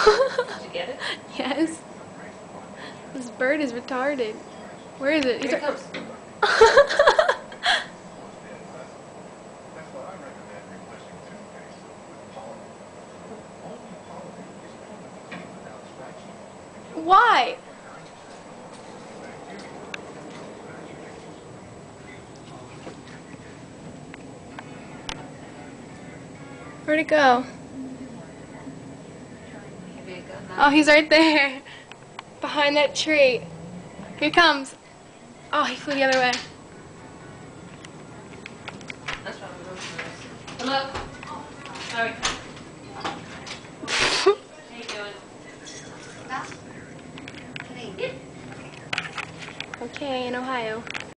Did you get it? Yes. This bird is retarded. Where is it? Here it comes. Why? Where'd it go? Here it goes now. Oh, he's right there. Behind that tree. Here he comes. Oh, he flew the other way. That's what I'm going to do. Hello? Sorry. How you doing? Okay, in Ohio.